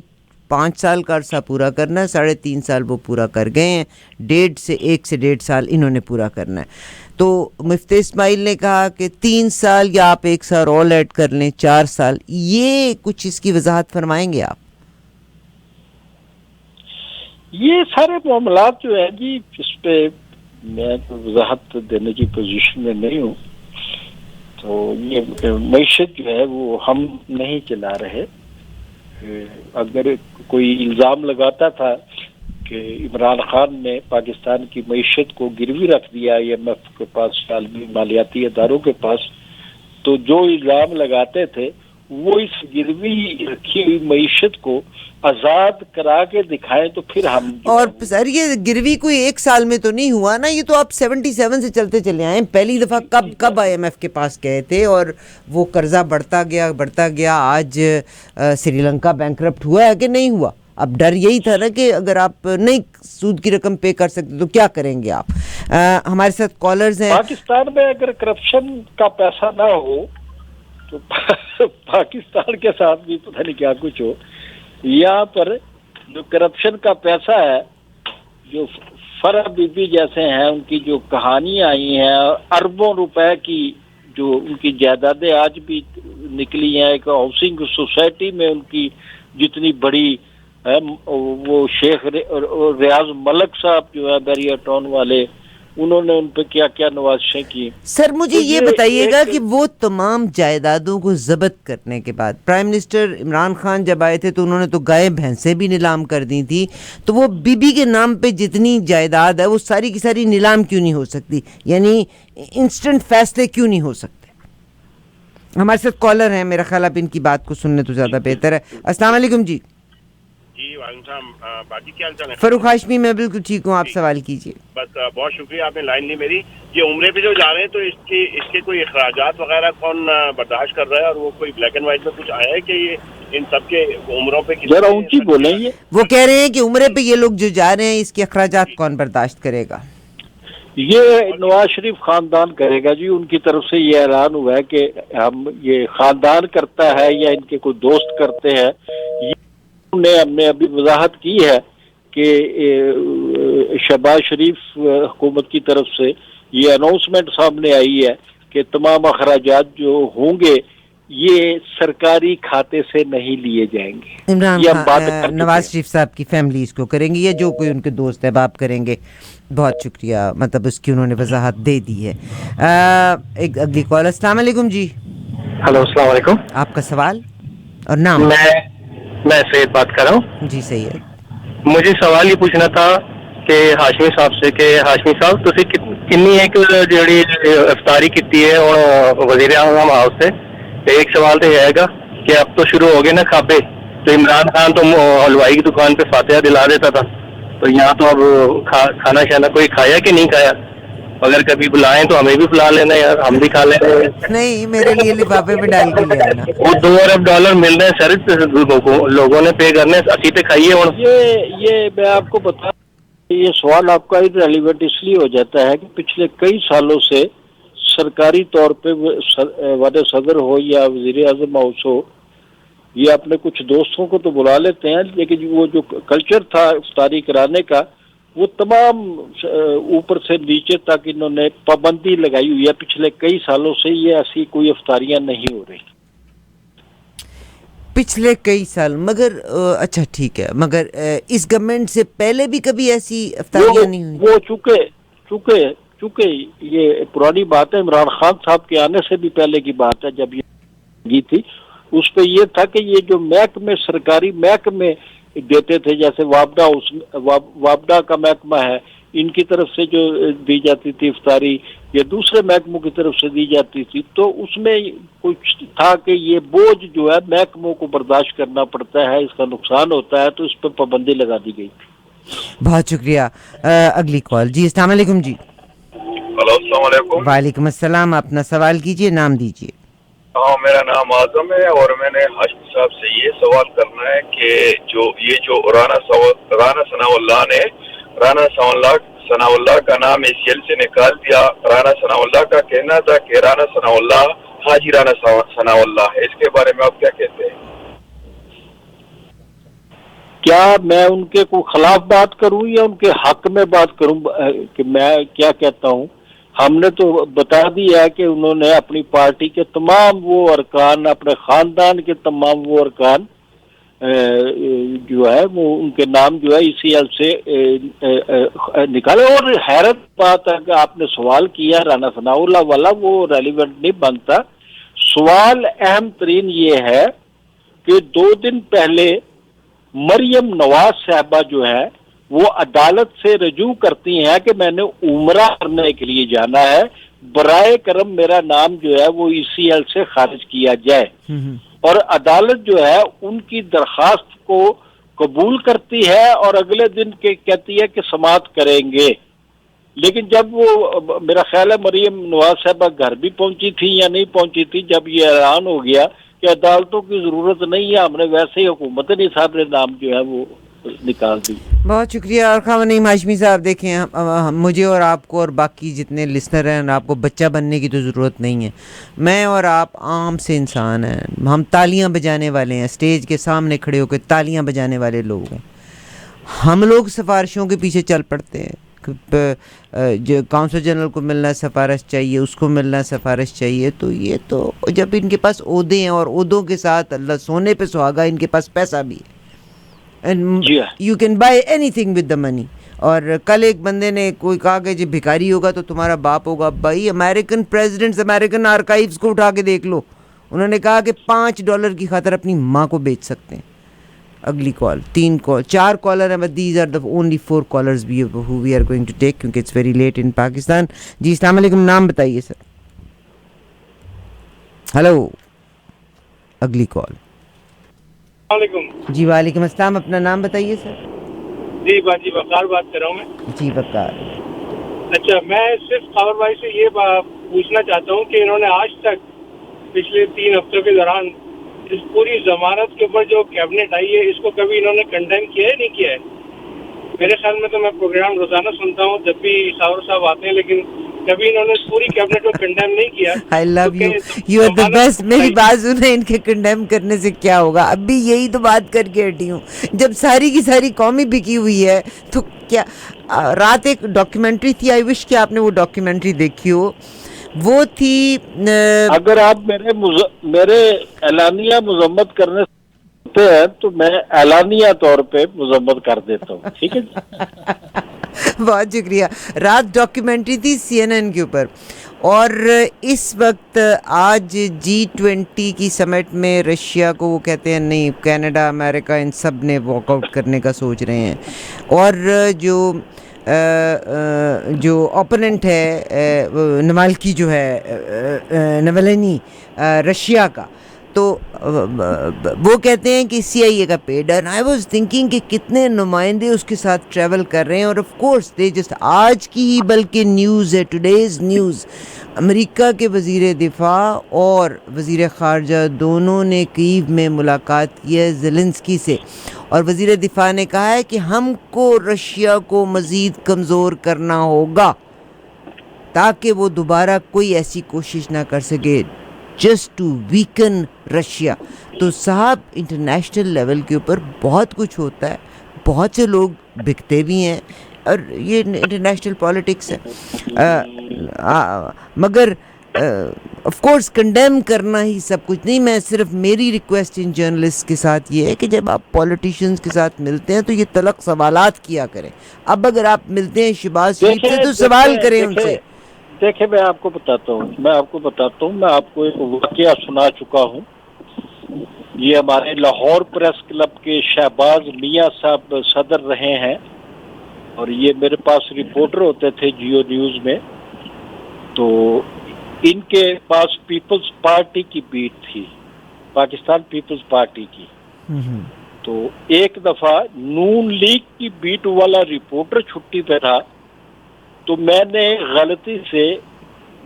5 سال کا عرصہ پورا کرنا ہے، 3.5 سال وہ پورا کر گئے ہیں، 1 سے 1.5 سال انہوں نے پورا کرنا ہے۔ تو مفتی اسماعیل نے کہا کہ 3 سال یا آپ 1 سال اور ایڈ کر لیں، 4 سال، یہ کچھ اس کی وضاحت فرمائیں گے آپ؟ یہ سارے معاملات جو ہیں جی، اس پہ میں تو وضاحت دینے کی پوزیشن میں نہیں ہوں، تو یہ معیشت جو ہے وہ ہم نہیں چلا رہے۔ اگر کوئی الزام لگاتا تھا کہ عمران خان نے پاکستان کی معیشت کو گروی رکھ دیا آئی ایم ایف کے پاس، عالمی مالیاتی اداروں کے پاس، تو جو الزام لگاتے تھے وہ اس گروی رکھی ہوئی معیشت کو آزاد کرا کے دکھائیں تو پھر ہم۔ اور سر یہ گروی کوئی 1 سال میں تو نہیں ہوا نا، یہ تو آپ 77 سے چلتے چلے آئے ہیں۔ پہلی دفعہ کب آئی ایم ایف کے پاس گئے تھے اور وہ قرضہ بڑھتا گیا، آج سری لنکا بینکرپٹ ہوا ہے کہ نہیں ہوا؟ اب ڈر یہی تھا نا کہ اگر آپ نہیں سود کی رقم پے کر سکتے تو کیا کریں گے آپ؟ ہمارے ساتھ کالرز ہیں۔ پاکستان میں اگر کرپشن کا پیسہ نہ ہو تو پاکستان کے ساتھ بھی پتہ نہیں کیا کچھ ہو۔ یہاں پر جو کرپشن کا پیسہ ہے، جو فرح بی بی جیسے ہیں ان کی جو کہانیاں آئی ہیں، اربوں روپے کی جو ان کی جائیدادیں آج بھی نکلی ہیں، ایک ہاؤسنگ سوسائٹی میں ان کی جتنی بڑی ہے، وہ شیخ ریاض ملک صاحب جو ہے بیریا ٹاؤن والے، انہوں نے ان پہ کیا کیا نوازشیں کی۔ سر مجھے یہ بتائیے گا کہ وہ تمام جائیدادوں کو ضبط کرنے کے بعد پرائم منسٹر عمران خان جب آئے تھے تو انہوں نے تو گائے بھینسیں بھی نیلام کر دی تھی، تو وہ بی بی کے نام پہ جتنی جائیداد ہے وہ ساری کی ساری نیلام کیوں نہیں ہو سکتی؟ یعنی انسٹنٹ فیصلے کیوں نہیں ہو سکتے؟ ہمارے ساتھ کالر ہیں، میرا خیال آپ ان کی بات کو سننے تو زیادہ بہتر ہے۔ السلام علیکم جی۔ جی وعلیکم السلام، باجی کیا حال چال ہے؟ فروخ ہاشمی، میں بالکل ٹھیک ہوں، آپ سوال کیجیے۔ بس بہت شکریہ، آپ نے لائن لی میری۔ یہ عمرے پہ جو جا رہے ہیں تو اس کے کوئی اخراجات وغیرہ کون برداشت کر رہا ہے، اور وہ کوئی بلیک اینڈ وائٹ میں کچھ آیا ہے کہ یہ ان سب کے عمروں پہ ذرا اونچی بولیں؟ وہ کہہ رہے ہیں کہ عمرے پہ یہ لوگ جو جا رہے ہیں اس کے اخراجات کون برداشت کرے گا؟ یہ نواز شریف خاندان کرے گا جی، ان کی طرف سے یہ اعلان ہوا ہے کہ ہم، یہ خاندان کرتا ہے یا ان کے کوئی دوست کرتے ہیں۔ ہم نے ابھی وضاحت کی ہے کہ شہباز شریف حکومت کی طرف سے یہ اناؤنسمنٹ سامنے آئی ہے کہ تمام اخراجات جو ہوں گے یہ سرکاری کھاتے سے نہیں لیے جائیں گے۔ عمران خان، نواز شریف صاحب کی فیملی اس کو کریں گی یا جو کوئی ان کے دوست احباب کریں گے؟ بہت شکریہ، مطلب اس کی انہوں نے وضاحت دے دی ہے۔ ایک اگلی کال۔ السلام علیکم جی۔ ہلو السلام علیکم، آپ کا سوال اور نام؟ میں سید بات کر رہا ہوں جی سید، مجھے سوال یہ پوچھنا تھا کہ ہاشمی صاحب سے کہ ہاشمی صاحب تسی کنی ایک جڑی افطاری کیتی ہے اور وزیر اعظم ہاؤس سے، ایک سوال تو یہ آئے گا کہ اب تو شروع ہو گئے نا کھابے، تو عمران خان تو حلوائی کی دکان پہ فاتحہ دلا دیتا تھا، تو یہاں تو اب کھانا شانا کوئی کھایا کہ نہیں کھایا؟ اگر کبھی بلائیں تو ہمیں بھی بلا لینا یار، ہم بھی کھا لیں گے۔ نہیں، میرے لیے لفافے میں ڈال کے لے آنا۔ وہ $2 ارب مل رہے ہیں سر، لوگوں نے پے کرنے، اسی پہ کھائیے ہوں۔ یہ میں آپ کو بتا، یہ سوال آپ کا ریلیونٹ اس لیے ہو جاتا ہے کہ پچھلے کئی سالوں سے سرکاری طور پہ وزیر صدر ہو یا وزیر اعظم ہاؤس ہو، یہ اپنے کچھ دوستوں کو تو بلا لیتے ہیں، لیکن وہ جو کلچر تھا افطاری کرانے کا وہ تمام اوپر سے نیچے تک انہوں نے پابندی لگائی ہوئی ہے۔ پچھلے کئی سالوں سے یہ ایسی کوئی افطاریاں نہیں ہو رہی، پچھلے کئی سال۔ مگر اچھا ٹھیک ہے، مگر اس گورنمنٹ سے پہلے بھی کبھی ایسی افطاریاں نہیں ہوئی؟ وہ چونکہ یہ پرانی بات ہے، عمران خان صاحب کے آنے سے بھی پہلے کی بات ہے، جب یہ کی تھی اس پہ یہ تھا کہ یہ جو محکمے، سرکاری محکمے دیتے تھے، جیسے وابڈا کا محکمہ ہے ان کی طرف سے جو دی جاتی تھی افطاری یا دوسرے محکموں کی طرف سے دی جاتی تھی، تو اس میں کچھ تھا کہ یہ بوجھ جو ہے محکموں کو برداشت کرنا پڑتا ہے، اس کا نقصان ہوتا ہے، تو اس پہ پابندی لگا دی گئی. بہت شکریہ. اگلی کال. جی السلام علیکم. جی ہلو السلام علیکم. وعلیکم السلام. اپنا سوال کیجئے، نام دیجئے. ہاں میرا نام اعظم ہے اور میں نے ہاشمی صاحب سے یہ سوال کرنا ہے کہ جو رانا ثناء اللہ نے رانا ثناء اللہ کا نام اس جیل سے نکال دیا. رانا ثناء اللہ کا کہنا تھا کہ رانا ثناء اللہ حاجی رانا ثناء اللہ ہے. اس کے بارے میں آپ کیا کہتے ہیں؟ کیا میں ان کے کوئی خلاف بات کروں یا ان کے حق میں بات کروں کہ میں کیا کہتا ہوں؟ ہم نے تو بتا دیا ہے کہ انہوں نے اپنی پارٹی کے تمام وہ ارکان، اپنے خاندان کے تمام وہ ارکان جو ہے وہ ان کے نام جو ہے اسی ایل سے نکالے. اور حیرت بات ہے کہ آپ نے سوال کیا رانا ثناء اللہ والا، وہ ریلیونٹ نہیں بنتا. سوال اہم ترین یہ ہے کہ 2 دن پہلے مریم نواز صاحبہ جو ہے وہ عدالت سے رجوع کرتی ہیں کہ میں نے عمرہ کرنے کے لیے جانا ہے، برائے کرم میرا نام جو ہے وہ ای سی ایل سے خارج کیا جائے. اور عدالت جو ہے ان کی درخواست کو قبول کرتی ہے اور اگلے دن کہتی ہے کہ سماعت کریں گے. لیکن جب وہ میرا خیال ہے مریم نواز صاحبہ گھر بھی پہنچی تھی یا نہیں پہنچی تھی، جب یہ اعلان ہو گیا کہ عدالتوں کی ضرورت نہیں ہے، ہم نے ویسے ہی حکومت نصاب نے نام جو ہے وہ نکال دی. بہت شکریہ. اور خواہ ہاشمی صاحب دیکھیں، مجھے اور آپ کو اور باقی جتنے لسنر ہیں، آپ کو بچہ بننے کی تو ضرورت نہیں ہے. میں اور آپ عام سے انسان ہیں، ہم تالیاں بجانے والے ہیں، اسٹیج کے سامنے کھڑے ہو کے تالیاں بجانے والے لوگ ہیں. ہم لوگ سفارشوں کے پیچھے چل پڑتے ہیں. جو کونسل جنرل کو ملنا سفارش چاہیے، اس کو ملنا سفارش چاہیے. تو یہ تو جب ان کے پاس عہدے ہیں اور عہدوں کے ساتھ اللہ سونے پہ سہاگا، ان کے پاس پیسہ بھی ہے. And you can buy anything with the money. اور کل ایک بندے نے کوئی کہا کہ جب بھکاری ہوگا تو تمہارا باپ ہوگا. بھائی امریکن پریزیڈنٹس امریکن آرکائیوز کو اٹھا کے دیکھ لو، انہوں نے کہا کہ $5 کی خاطر اپنی ماں کو بیچ سکتے ہیں. اگلی کال. 4 کالر ہیں، but these are the only 4 callers who we are going to take کیونکہ it's very late in Pakistan. جی السلام علیکم. نام بتائیے سر. ہلو. اگلی کال. وعلیکم. جی وعلیکم السلام. اپنا نام بتائیے سر. جی باجی وقار بات کر رہا ہوں میں. جی وقار. اچھا، میں صرف خبر بھائی سے یہ پوچھنا چاہتا ہوں کہ انہوں نے آج تک پچھلے 3 ہفتوں کے دوران اس پوری ضمانت کے اوپر جو کیبنٹ آئی ہے، اس کو کبھی انہوں نے کنڈیم کیا ہے نہیں کیا ہے؟ میرے خیال میں تو میں پروگرام روزانہ سنتا ہوں جب بھی ساور صاحب آتے ہیں، لیکن کبھی انہوں نے پوری کیبنٹ کو کنڈیم نہیں کیا. I love you. You are the best. میری بات سنیں، ان کے کنڈیم کرنے سے کیا ہوگا؟ اب بھی یہی تو بات کر کے ہٹی ہوں. جب ساری کی ساری قومی بکی ہوئی ہے تو کیا؟ رات ایک ڈاکیومنٹری تھی، آئی وش کہ آپ نے وہ ڈاکیومنٹری دیکھی ہو. وہ تھی، اگر آپ میرے اعلانیہ مذمت کرنے سے ہیں تو میں اعلانیہ طور پہ مذمت کر دیتا ہوں. ٹھیک ہے. بہت شکریہ. رات ڈاکیومنٹری تھی CNN کے اوپر. اور اس وقت آج G20 کی سمٹ میں رشیا کو وہ کہتے ہیں نہیں، کینیڈا، امریکہ، ان سب نے واک آؤٹ کرنے کا سوچ رہے ہیں. اور جو اوپوننٹ ہے نوالکی جو ہے نولینی رشیا کا، تو وہ کہتے ہیں کہ CIA کا paid. And I was thinking کہ کتنے نمائندے اس کے ساتھ ٹریول کر رہے ہیں. اور آف کورس دے جسٹ آج کی ہی بلکہ نیوز ہے، ٹوڈیز نیوز، امریکہ کے وزیر دفاع اور وزیر خارجہ دونوں نے کیو میں ملاقات کی ہے زیلنسکی سے. اور وزیر دفاع نے کہا ہے کہ ہم کو رشیا کو مزید کمزور کرنا ہوگا تاکہ وہ دوبارہ کوئی ایسی کوشش نہ کر سکے جسٹ ٹو ویکن رشیا. تو صاحب انٹرنیشنل لیول کے اوپر بہت کچھ ہوتا ہے، بہت سے لوگ بکتے بھی ہیں، اور یہ انٹرنیشنل پالیٹکس ہے. مگر آف کورس کنڈیم کرنا ہی سب کچھ نہیں. میں صرف میری ریکویسٹ ان جرنلسٹ کے ساتھ یہ ہے کہ جب آپ پولیٹیشینز کے ساتھ ملتے ہیں تو یہ تلخ سوالات کیا کریں. اب اگر آپ ملتے ہیں شہباز شریف سے تو سوال کریں ان سے. دیکھیں میں آپ کو بتاتا ہوں میں آپ کو ایک واقعہ سنا چکا ہوں. یہ ہمارے لاہور پریس کلب کے شہباز میاں صاحب صدر رہے ہیں، اور یہ میرے پاس رپورٹر ہوتے تھے جیو نیوز میں, تو ان کے پاس پیپلز پارٹی کی بیٹ تھی, پاکستان پیپلز پارٹی کی. تو ایک دفعہ نون لیگ کی بیٹ والا رپورٹر چھٹی پہ تھا, تو میں نے غلطی سے,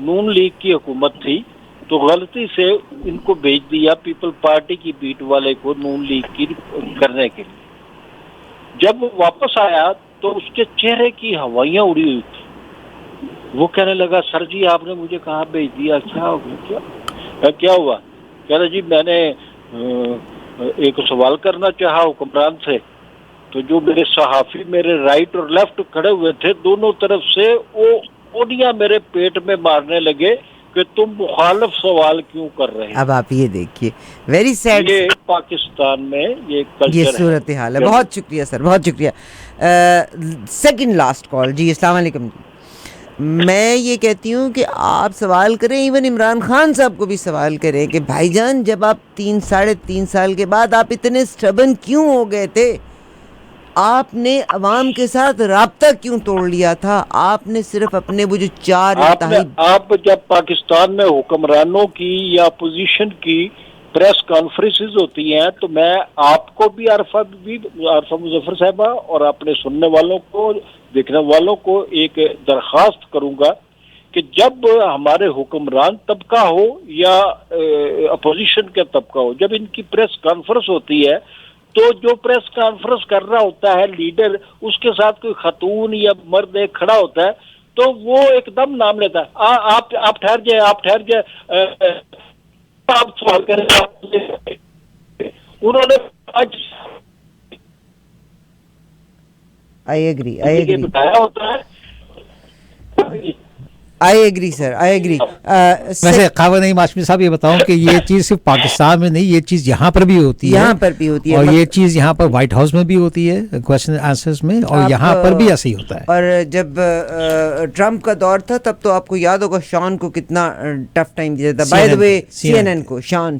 نون لیگ کی حکومت تھی تو غلطی سے ان کو بھیج دیا پیپل پارٹی کی بیٹ والے کو نون لیگ کی کرنے کے لیے. جب وہ واپس آیا تو اس کے چہرے کی ہوائیاں اڑی ہوئی تھی. وہ کہنے لگا سر جی آپ نے مجھے کہاں بھیج دیا, کیا ہو گیا, کیا ہوا؟ کہہ رہا جی میں نے ایک سوال کرنا چاہا حکمران سے, تو جو میرے صحافی میرے رائٹ اور لیفٹ کھڑے ہوئے تھے دونوں طرف سے وہ اونیاں میرے پیٹ میں مارنے لگے کہ تم مخالف سوال کیوں کر رہے ہیں. اب آپ یہ دیکھیے, ویری سیڈ, یہ پاکستان میں یہ کلچر, یہ صورتحال ہے. بہت شکریہ سر, بہت شکریہ. Second last call. جی السلام علیکم. میں یہ کہتی ہوں کہ آپ سوال کریں, ایون عمران خان صاحب کو بھی سوال کریں کہ بھائی جان جب آپ 3-3.5 سال کے بعد آپ اتنے سٹبن کیوں ہو گئے تھے, آپ نے عوام کے ساتھ رابطہ کیوں توڑ لیا تھا, آپ نے صرف اپنے وہ جو 4 آپ جب پاکستان میں حکمرانوں کی یا اپوزیشن کی پریس کانفرنسز ہوتی ہیں تو میں آپ کو بھی عارفہ مظفر صاحبہ اور اپنے سننے والوں کو, دیکھنے والوں کو ایک درخواست کروں گا کہ جب ہمارے حکمران طبقہ ہو یا اپوزیشن کا طبقہ ہو, جب ان کی پریس کانفرنس ہوتی ہے تو جو پریس کانفرنس کر رہا ہوتا ہے لیڈر, اس کے ساتھ کوئی خاتون یا مرد ایک کھڑا ہوتا ہے تو وہ ایک دم نام لیتا ہے, آپ ٹھہر جائے, آپ ٹھہر جائے, آپ سوال کریں. انہوں نے بتایا ہوتا ہے. I agree sir, I agree. ویسے خاور نعیم ہاشمی صاحب یہ بتاؤں کہ یہ چیز صرف پاکستان میں نہیں, یہ چیز یہاں پر بھی ہوتی ہے, یہاں پر بھی ہوتی ہے, اور یہ چیز یہاں پر وائٹ ہاؤس میں بھی ہوتی ہے کوشچن آنسرز میں, اور یہاں پر بھی ایسے ہی ہوتا ہے. اور جب ٹرمپ کا دور تھا تب تو آپ کو یاد ہوگا شان کو کتنا ٹف ٹائم دیا تھا. By the way C N N کو, شان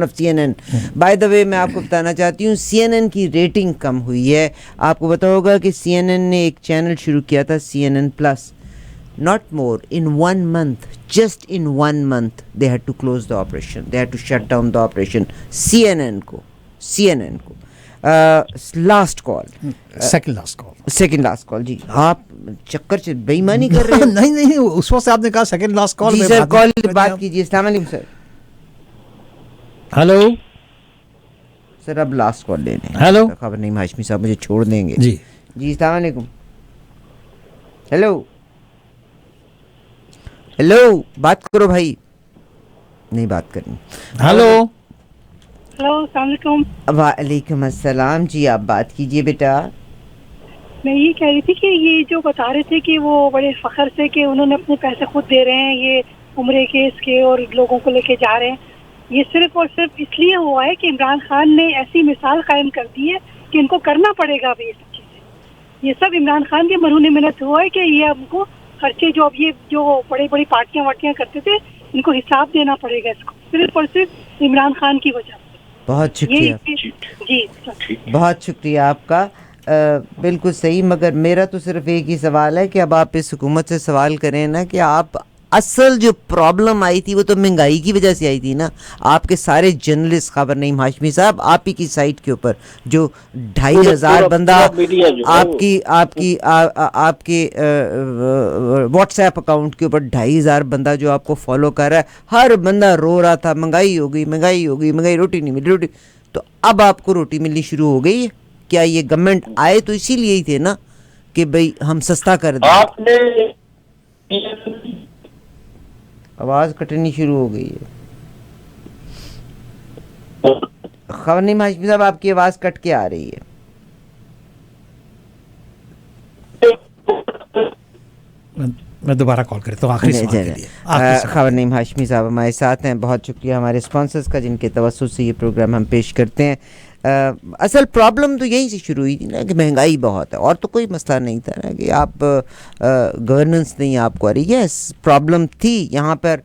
of C N N. By the way میں آپ کو بتانا چاہتی ہوں سی این این کی ریٹنگ کم ہوئی ہے. آپ کو پتا ہوگا کہ سی این این نے ایک چینل شروع کیا تھا, C N N plus. Not more, in 1 month, just in 1 month, they had to close the operation. They had to shut down the operation. CNN ko. Last call. Second last call, جی. آپ چکر سے بے ایمانی کر رہے ہیں. نہیں, اس وقت آپ نے کہا سیکنڈ لاسٹ کال. جی سر, کال بات کیجیے. السلام علیکم سر. ہلو سر, اب لاسٹ کال لے لیں. ہلو, خبر نہیں ہاشمی صاحب مجھے چھوڑ دیں گے. جی السلام علیکم. ہیلو, بات کرو بھائی. نہیں بات کرنی. ہلو السلام علیکم. وعلیکم السلام. جی آپ بات کیجئے بیٹا. میں یہ کہہ رہی تھی کہ یہ جو بتا رہے تھے کہ وہ بڑے فخر سے کہ انہوں نے اپنے پیسے خود دے رہے ہیں یہ عمرے کے اس کے اور لوگوں کو لے کے جا رہے ہیں, یہ صرف اور صرف اس لیے ہوا ہے کہ عمران خان نے ایسی مثال قائم کر دی ہے کہ ان کو کرنا پڑے گا ابھی یہ سب چیزیں. یہ سب عمران خان کے مرہون منت ہوا ہے کہ یہ ہم کو خرچے جو اب یہ جو بڑی بڑی پارٹیاں کرتے تھے ان کو حساب دینا پڑے گا اس کو, صرف اور صرف عمران خان کی وجہ سے. بہت شکریہ. جی بہت شکریہ آپ کا. بالکل صحیح, مگر میرا تو صرف ایک ہی سوال ہے کہ اب آپ اس حکومت سے سوال کریں نا کہ آپ اصل جو پرابلم آئی تھی وہ تو مہنگائی کی وجہ سے آئی تھی نا. آپ کے سارے جرنلسٹ خبر نعیم ہاشمی صاحب آپ ہی کی سائٹ کے اوپر جو 2500 بندہ آپ کی واٹس ایپ اکاؤنٹ کے اوپر 2500 بندہ جو آپ کو فالو کر رہا ہے, ہر بندہ رو رہا تھا مہنگائی ہو گئی, روٹی نہیں ملی, تو اب آپ کو روٹی ملنی شروع ہو گئی ہے. کیا یہ گورنمنٹ آئے تو اسی لیے ہی تھے نا کہ بھئی ہم سستا کر دیں. آواز کٹنی شروع ہو گئی ہے. خبر نہیں ہاشمی صاحب آپ کی آواز کٹ کے آ رہی ہے. میں دوبارہ کال کرتا ہوں آخری سوال کے لیے. خبر نعیم ہاشمی صاحب ہمارے ساتھ ہیں. بہت شکریہ ہمارے اسپانسرز کا جن کے توسط سے یہ پروگرام ہم پیش کرتے ہیں. اصل پرابلم تو یہیں سے شروع ہوئی تھی نا کہ مہنگائی بہت ہے, اور تو کوئی مسئلہ نہیں تھا نا کہ آپ گورننس نہیں آپ کو آ رہی. یس پرابلم تھی. یہاں پر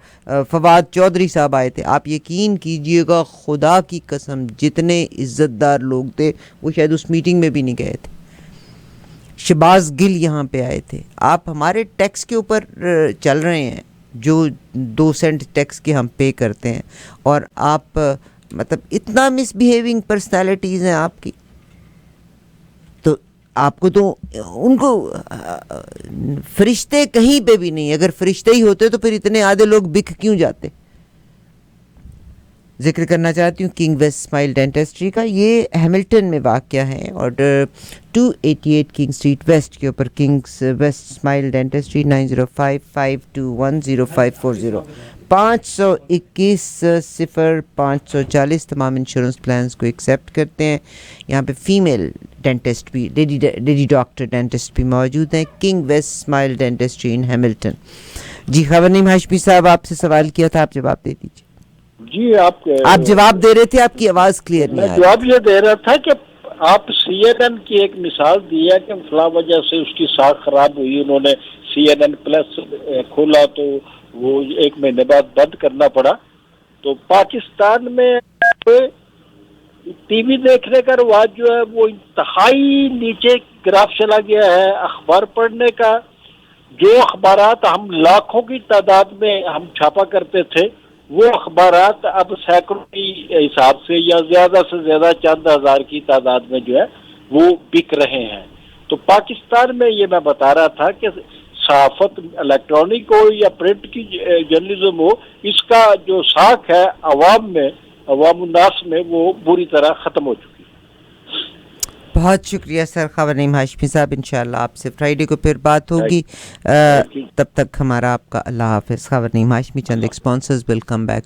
فواد چودھری صاحب آئے تھے. آپ یقین کیجئے گا خدا کی قسم جتنے عزت دار لوگ تھے وہ شاید اس میٹنگ میں بھی نہیں گئے تھے. شباز گل یہاں پہ آئے تھے. آپ ہمارے ٹیکس کے اوپر چل رہے ہیں, جو 2 سینٹ ٹیکس کے ہم پے کرتے ہیں, اور آپ مطلب اتنا مس بیہیونگ پرسنالٹیز ہیں آپ کی. تو آپ کو تو ان کو فرشتے کہیں پہ بھی نہیں. اگر فرشتے ہی ہوتے تو پھر اتنے آدھے لوگ بک کیوں جاتے. ذکر کرنا چاہتی ہوں کنگ ویسٹ اسمائل ڈینٹسٹری کا. یہ ہیملٹن میں واقع ہے اور 288 کنگ اسٹریٹ ویسٹ کے اوپر کنگس ویسٹ اسمائل ڈینٹسٹری 9055210540 521-0540. تمام انشورنس پلانز کو ایکسیپٹ کرتے ہیں. یہاں پہ فیمیل ڈینٹسٹ بھی, لیڈی ڈاکٹر ڈینٹسٹ بھی موجود ہیں. کنگ ویسٹ اسمائل ڈینٹسٹری ان ہیملٹن. جی خبرنیم ہاشمی صاحب, آپ سے سوال کیا تھا, آپ جواب دے دیجیے. جی آپ جواب دے رہے تھے, آپ کی آواز کلیئر نہیں آ رہی. جواب یہ دے رہا تھا کہ آپ سی این این کی ایک مثال دی ہے کہ فلاں وجہ سے اس کی ساکھ خراب ہوئی, انہوں نے سی این این پلس کھولا تو وہ 1 مہینے بعد بند کرنا پڑا. تو پاکستان میں ٹی وی دیکھنے کا رواج جو ہے وہ انتہائی نیچے گراف چلا گیا ہے. اخبار پڑھنے کا, جو اخبارات ہم لاکھوں کی تعداد میں ہم چھاپا کرتے تھے, وہ اخبارات اب سینکڑوں کی حساب سے یا زیادہ سے زیادہ چند ہزار کی تعداد میں جو ہے وہ بک رہے ہیں. تو پاکستان میں یہ میں بتا رہا تھا کہ صحافت الیکٹرانک ہو یا پرنٹ کی جرنلزم ہو, اس کا جو ساکھ ہے عوام میں, عوام الناس میں, وہ بری طرح ختم ہو چکی. بہت شکریہ سر خبرنیم ہاشمی صاحب. انشاءاللہ آپ سے فرائیڈے کو پھر بات ہوگی. تب تک ہمارا آپ کا اللہ حافظ. خبرنیم ہاشمی. چند ایکسپانسرز ول کم بیک.